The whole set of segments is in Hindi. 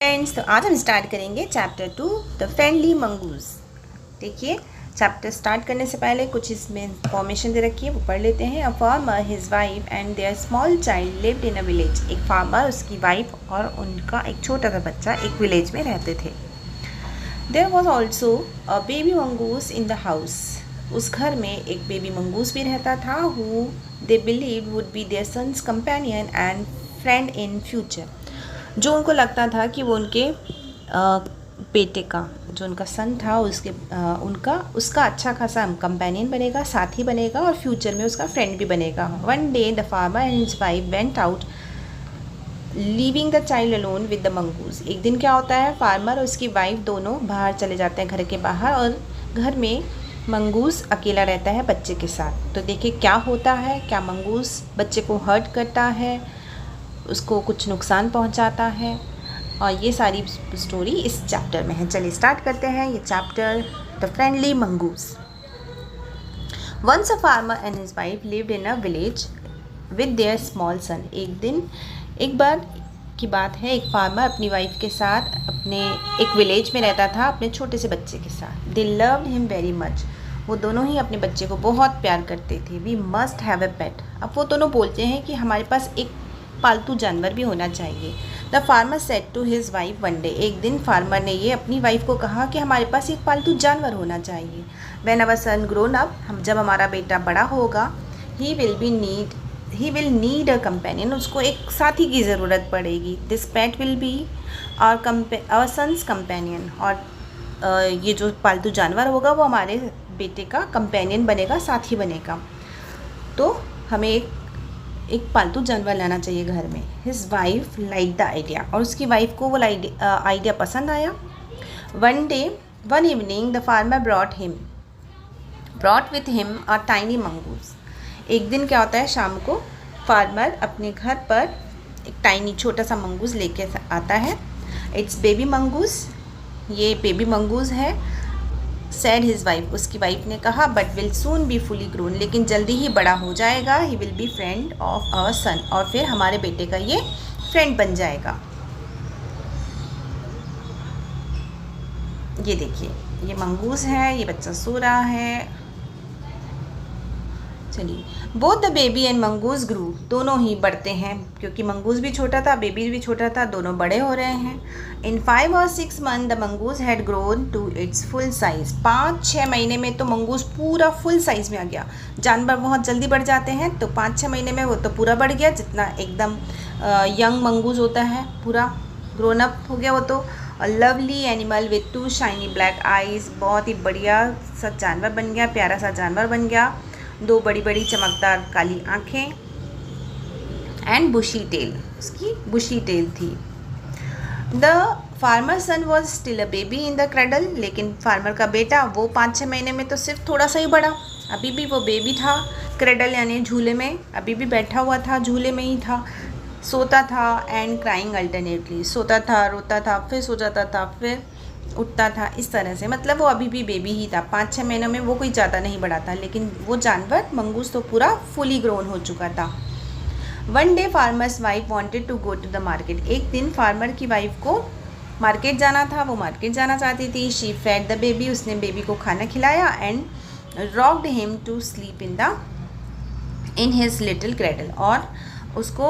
फ्रेंड्स, तो आज हम स्टार्ट करेंगे चैप्टर 2 द फ्रेंडली मंगूज। देखिए, चैप्टर स्टार्ट करने से पहले कुछ इसमें इंफॉर्मेशन दे रखी है, वो पढ़ लेते हैं। A farmer, his wife and their small child lived in a village. एक फार्मर, उसकी वाइफ और उनका एक छोटा सा बच्चा एक विलेज में रहते थे। There was also a baby mongoose in the house. उस घर में एक बेबी मंगूस भी रहता था, who they believe would be their son's companion and friend in future. जो उनको लगता था कि वो उनके बेटे का, जो उनका सन था, उसका अच्छा खासा कंपेनियन बनेगा, साथी बनेगा और फ्यूचर में उसका फ्रेंड भी बनेगा। One day the farmer and his wife went out leaving the child alone with the mongoose. एक दिन क्या होता है, फार्मर और उसकी वाइफ दोनों बाहर चले जाते हैं, घर के बाहर, और घर में मंगूस अकेला रहता है बच्चे के साथ। तो देखिए क्या होता है, क्या मंगूस बच्चे को हर्ट करता है, उसको कुछ नुकसान पहुंचाता है, और ये सारी स्टोरी इस चैप्टर में है। चलिए स्टार्ट करते हैं ये चैप्टर, the friendly mongoose. Once a farmer and his wife lived in a village with their small son. एक बार की बात है, एक फार्मर अपनी वाइफ के साथ अपने एक विलेज में रहता था, अपने छोटे से बच्चे के साथ। They loved him very much. वो दोनों ही अपने बच्चे को बहुत प्यार करते थे। वी मस्ट हैव अ पेट। अब वो दोनों बोलते हैं कि हमारे पास एक पालतू जानवर भी होना चाहिए। The farmer said to his wife one day. एक दिन फार्मर ने ये अपनी वाइफ को कहा कि हमारे पास एक पालतू जानवर होना चाहिए। When our son grown up, जब हमारा बेटा बड़ा होगा, he will need a companion. उसको एक साथी की ज़रूरत पड़ेगी। This pet will be our son's companion. और ये जो पालतू जानवर होगा वो हमारे बेटे का कंपेनियन बनेगा, साथी बनेगा। तो हमें एक पालतू जानवर लाना चाहिए घर में। His wife like the idea. और उसकी वाइफ को वो आइडिया पसंद आया। One evening the farmer brought with him a tiny mongoose. एक दिन क्या होता है, शाम को फार्मर अपने घर पर एक टाइनी छोटा सा मंगूस लेके आता है। It's baby mongoose. ये बेबी मंगूस है। Said his wife. उसकी वाइफ ने कहा, but will soon be fully grown. लेकिन जल्दी ही बड़ा हो जाएगा। He will be friend of our son. और फिर हमारे बेटे का ये फ्रेंड बन जाएगा। ये देखिए, ये मंगूस है, ये बच्चा सो रहा है। चलिए, both the baby and mongoose grew. दोनों ही बढ़ते हैं, क्योंकि मंगूस भी छोटा था, बेबी भी छोटा था, दोनों बड़े हो रहे हैं। In 5 or 6 months the mongoose had grown to its full size. 5-6 महीने में तो मंगूस पूरा फुल साइज में आ गया। जानवर बहुत जल्दी बढ़ जाते हैं, तो 5-6 महीने में वो तो पूरा बढ़ गया, जितना एकदम यंग मंगूस होता है, पूरा ग्रोन अप हो गया वो तो। A lovely animal with 2 shiny black eyes. बहुत ही बढ़िया सा जानवर बन गया, प्यारा सा जानवर बन गया। 2 बड़ी बड़ी चमकदार काली आँखें एंड बुशी टेल। उसकी बुशी टेल थी। The farmer son was still a baby in the cradle. लेकिन फार्मर का बेटा वो 5-6 महीने में तो सिर्फ थोड़ा सा ही बढ़ा, अभी भी वो बेबी था। क्रेडल यानी झूले में, अभी भी बैठा हुआ था, झूले में ही था। सोता था एंड क्राइंग अल्टरनेटली। सोता था, रोता था, फिर सो जाता था, फिर उठता था, इस तरह से। मतलब वो अभी भी बेबी ही था। 5-6 महीनों में वो कोई ज़्यादा नहीं बढ़ा था। लेकिन वो जानवर मंगूस तो पूरा फुली ग्रोन हो चुका था। One day farmer's wife wanted to go to the market. एक दिन फार्मर की वाइफ को मार्केट जाना था, वो मार्केट जाना चाहती थी। She fed the baby. उसने बेबी को खाना खिलाया and rocked him to sleep in his little cradle. और उसको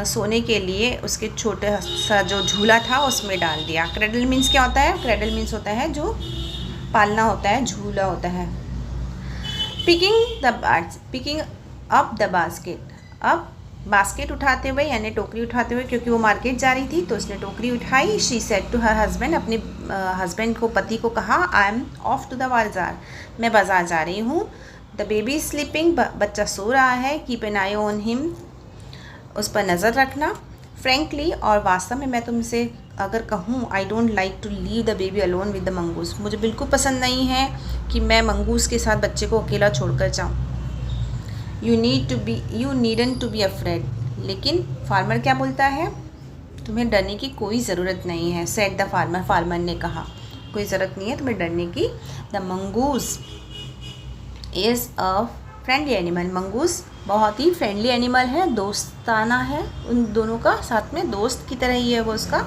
सोने के लिए उसके छोटे सा जो झूला था उसमें डाल दिया। क्रेडल मीन्स क्या होता है? क्रेडल मीन्स होता है जो पालना होता है, झूला होता है। Picking up the basket. अब बास्केट उठाते हुए यानी टोकरी उठाते हुए, क्योंकि वो मार्केट जा रही थी तो उसने टोकरी उठाई। She said to her husband. अपने हस्बैंड को, पति को कहा, I am off to the bazaar. मैं बाजार जा रही हूँ। The baby sleeping. बच्चा सो रहा है। Keep an eye on him. उस पर नज़र रखना। फ्रेंकली, और वास्तव में मैं तुमसे अगर कहूँ, I don't like to leave the baby alone with the mongoose. मुझे बिल्कुल पसंद नहीं है कि मैं मंगूस के साथ बच्चे को अकेला छोड़कर जाऊँ। You needn't to be afraid. लेकिन फार्मर क्या बोलता है? तुम्हें डरने की कोई ज़रूरत नहीं है। Said the farmer. फार्मर ने कहा, कोई ज़रूरत नहीं है तुम्हें डरने की। The mongoose is a friendly animal. Mongoose बहुत ही फ्रेंडली एनिमल है, दोस्ताना है, उन दोनों का साथ में दोस्त की तरह ही है वो उसका।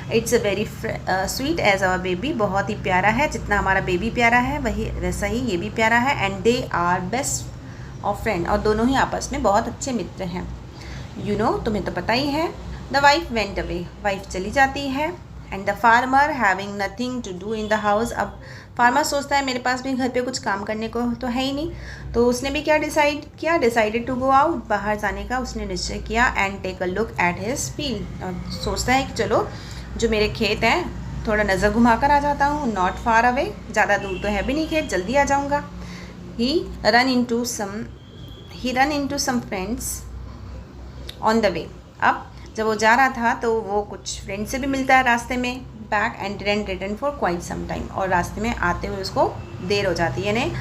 It's a very sweet as our baby, बहुत ही प्यारा है, जितना हमारा बेबी प्यारा है वही वैसा ही ये भी प्यारा है। And they are best of friend, और दोनों ही आपस में बहुत अच्छे मित्र हैं। यू नो, तुम्हें तो पता ही है। The wife went away, wife चली जाती है। And the farmer having nothing to do in the house, अब फार्मर सोचता है मेरे पास भी घर पे कुछ काम करने को तो है ही नहीं, तो उसने भी क्या डिसाइड किया, डिसाइडेड टू गो आउट, बाहर जाने का उसने निश्चय किया। And take a look at his field, और सोचता है कि चलो जो मेरे खेत हैं थोड़ा नज़र घुमा कर आ जाता हूँ, नॉट फार अवे, ज़्यादा दूर तो है भी नहीं खेत, जल्दी आ जाऊँगा। He run into some friends on the way, अब जब वो जा रहा था तो वो कुछ फ्रेंड से भी मिलता है रास्ते में। Back and didn't return for quite some time, और रास्ते में आते हुए उसको देर हो जाती है, यानी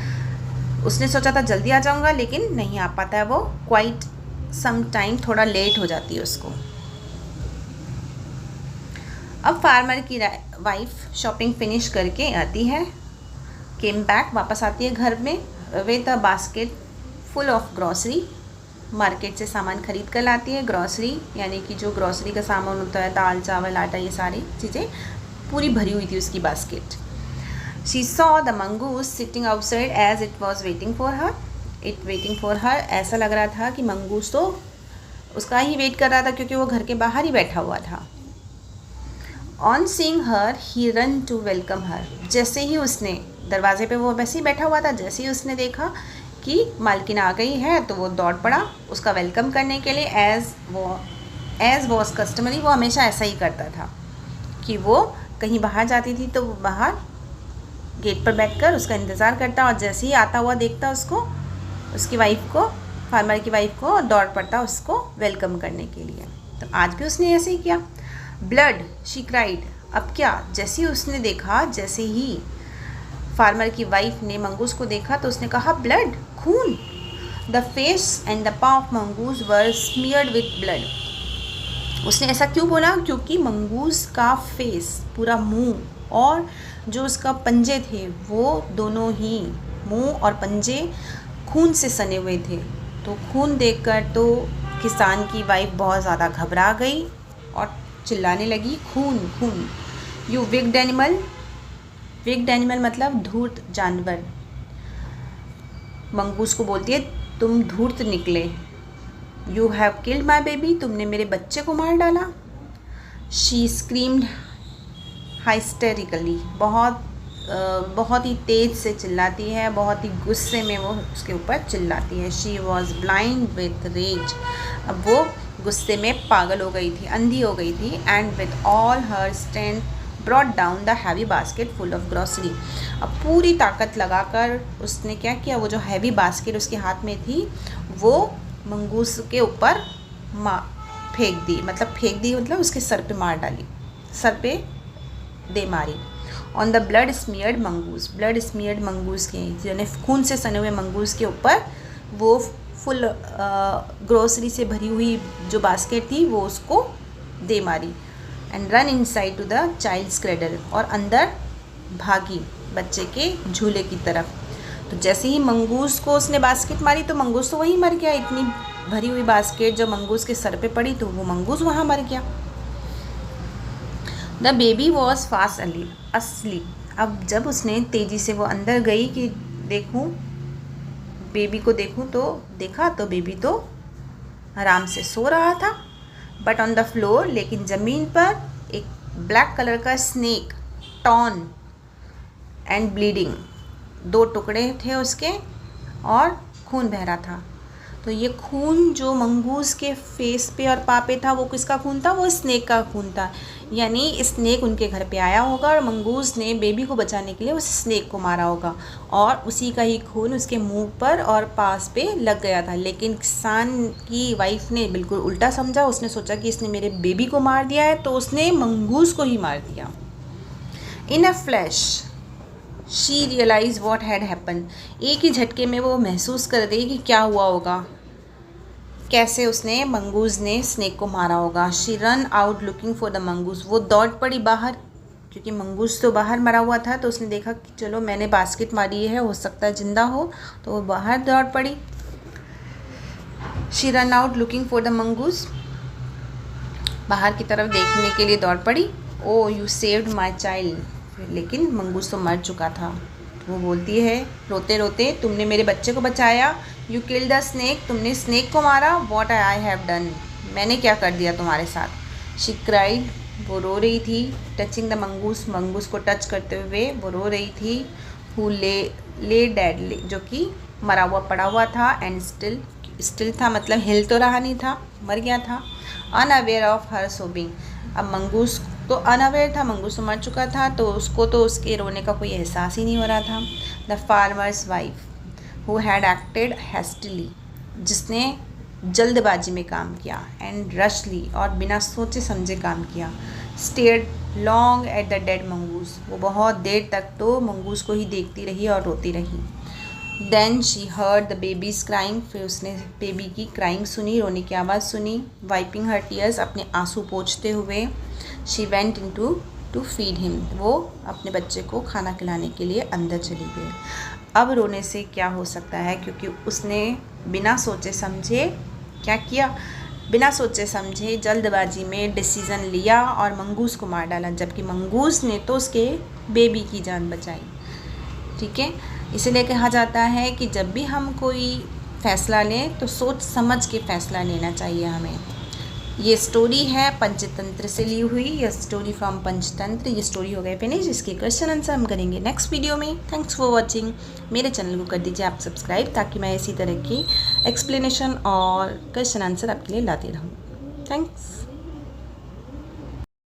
उसने सोचा था जल्दी आ जाऊँगा लेकिन नहीं आ पाता है वो, क्वाइट सम टाइम, थोड़ा लेट हो जाती है उसको। अब फार्मर की वाइफ शॉपिंग फिनिश करके आती है, केम बैक, वापस आती है घर में, with a basket full of grocery, market से सामान खरीद कर लाती है। ग्रॉसरी यानी कि जो ग्रॉसरी का सामान होता है, दाल चावल आटा, ये सारी चीज़ें पूरी भरी हुई थी उसकी basket. She saw the mongoose sitting outside as it was waiting for her, ऐसा लग रहा था कि मंगूस तो उसका ही वेट कर रहा था क्योंकि वो घर के बाहर ही बैठा हुआ था। On seeing her he run to welcome her, जैसे ही उसने दरवाजे पे वो वैसे ही बैठा हुआ था, जैसे ही उसने देखा कि मालकिन आ गई है तो वो दौड़ पड़ा उसका वेलकम करने के लिए। एज वॉज कस्टमरी, वो हमेशा ऐसा ही करता था कि वो कहीं बाहर जाती थी तो वो बाहर गेट पर बैठकर उसका इंतज़ार करता, और जैसे ही आता हुआ देखता उसको, उसकी वाइफ को, फार्मर की वाइफ को, दौड़ पड़ता उसको वेलकम करने के लिए। तो आज भी उसने ऐसे ही किया। ब्लड, शी क्राइड, अब क्या, जैसे ही उसने देखा, जैसे ही फार्मर की वाइफ ने मंगूस को देखा तो उसने कहा ब्लड, खून। द फेस एंड द पॉ of mongoose were smeared with blood. उसने ऐसा क्यों बोला, क्योंकि मंगूस का फेस, पूरा मुंह और जो उसका पंजे थे वो दोनों ही मुंह और पंजे खून से सने हुए थे। तो खून देखकर तो किसान की वाइफ बहुत ज़्यादा घबरा गई और चिल्लाने लगी, खून खून। You wicked animal, wicked animal मतलब धूर्त जानवर। मंगूस को बोलती है तुम धूर्त निकले। You have killed my baby, तुमने मेरे बच्चे को मार डाला। शी स्क्रीम्ड हाइस्टेरिकली, बहुत ही तेज़ से चिल्लाती है, बहुत ही गुस्से में वो उसके ऊपर चिल्लाती है। She was blind with rage, अब वो गुस्से में पागल हो गई थी, अंधी हो गई थी। And with all her strength brought down the heavy basket full of grocery, अब पूरी ताकत लगाकर उसने क्या किया, वो जो हैवी बास्केट उसके हाथ में थी वो मंगूस के ऊपर फेंक दी, मतलब उसके सर पे मार डाली, सर पे दे मारी। On the blood smeared mongoose, blood smeared mongoose के, यानी खून से सने हुए मंगूस के ऊपर वो फुल ग्रोसरी से भरी हुई जो बास्केट थी वो उसको दे मारी। And run inside to the child's cradle, और अंदर भागी बच्चे के झूले की तरफ। तो जैसे ही मंगूस को उसने बास्केट मारी तो मंगूस तो वहीं मर गया, इतनी भरी हुई बास्केट जब मंगूस के सर पे पड़ी तो वो मंगूस वहाँ मर गया। The baby was fast asleep, अब जब उसने तेज़ी से वो अंदर गई कि देखूं बेबी को देखूं तो देखा तो बेबी तो आराम से सो रहा था। बट ऑन द फ्लोर, लेकिन ज़मीन पर एक ब्लैक कलर का स्नेक, टॉन एंड ब्लीडिंग, 2 टुकड़े थे उसके और खून बह रहा था। तो ये खून जो मंगूस के फेस पे और पाँव पे था वो किसका खून था, वो स्नेक का खून था। यानी स्नेक उनके घर पे आया होगा और मंगूस ने बेबी को बचाने के लिए उस स्नेक को मारा होगा, और उसी का ही खून उसके मुंह पर और पास पे लग गया था। लेकिन किसान की वाइफ ने बिल्कुल उल्टा समझा, उसने सोचा कि इसने मेरे बेबी को मार दिया है तो उसने मंगूस को ही मार दिया। In a flash she realise what had happen, एक ही झटके में वो महसूस कर गई कि क्या हुआ होगा, कैसे उसने मंगूस ने स्नेक को मारा होगा। She run out looking for the mongoose, वो दौड़ पड़ी बाहर क्योंकि मंगूस तो बाहर मरा हुआ था। तो उसने देखा कि चलो मैंने बास्केट मारी है, हो सकता है जिंदा हो, तो वो बाहर दौड़ पड़ी। She run out looking for the mongoose, बाहर की तरफ देखने के लिए दौड़ पड़ी। ओ यू सेव्ड माई चाइल्ड, लेकिन मंगूस तो मर चुका था। वो बोलती है रोते रोते, तुमने मेरे बच्चे को बचाया। यू किल द स्नेक, तुमने स्नेक को मारा। वॉट आई हैव डन, मैंने क्या कर दिया तुम्हारे साथ। शी क्राइड, वो रो रही थी। टचिंग द मंगूस, मंगूस को टच करते हुए वो रो रही थी। हु ले डेड, जो कि मरा हुआ पड़ा हुआ था। एंड स्टिल था, मतलब हिल तो रहा नहीं था, मर गया था। अनअवेयर ऑफ हर सोबिंग, अब मंगूस तो अनअवेयर था, मंगूस तो मर चुका था, तो उसको तो उसके रोने का कोई एहसास ही नहीं हो रहा था। The farmer's wife who had acted hastily, जिसने जल्दबाजी में काम किया। एंड रशली, और बिना सोचे समझे काम किया। Stared long at the dead mongoose, वो बहुत देर तक तो मंगूस को ही देखती रही और रोती रही। Then she heard the baby's crying, फिर उसने बेबी की क्राइंग सुनी, रोने की आवाज़ सुनी। वाइपिंग हर टीयर्स, अपने आंसू पोंछते हुए। She went into two feed him, वो अपने बच्चे को खाना खिलाने के लिए अंदर चली गई। अब रोने से क्या हो सकता है, क्योंकि उसने बिना सोचे समझे क्या किया, बिना सोचे समझे जल्दबाजी में डिसीज़न लिया और मंगूस को मार डाला, जबकि मंगूस ने तो उसके बेबी की जान बचाई। ठीक है, इसीलिए कहा जाता है कि जब भी हम कोई फ़ैसला लें तो सोच समझ के फ़ैसला लेना चाहिए हमें। ये स्टोरी है पंचतंत्र से ली हुई, ये स्टोरी फ्रॉम पंचतंत्र। ये स्टोरी हो गई फिनिश, इसके क्वेश्चन आंसर हम करेंगे नेक्स्ट वीडियो में। Thanks for watching. मेरे चैनल को कर दीजिए आप सब्सक्राइब, ताकि मैं इसी तरह की एक्सप्लेनेशन और क्वेश्चन आंसर आपके लिए लाती रहूँ। थैंक्स।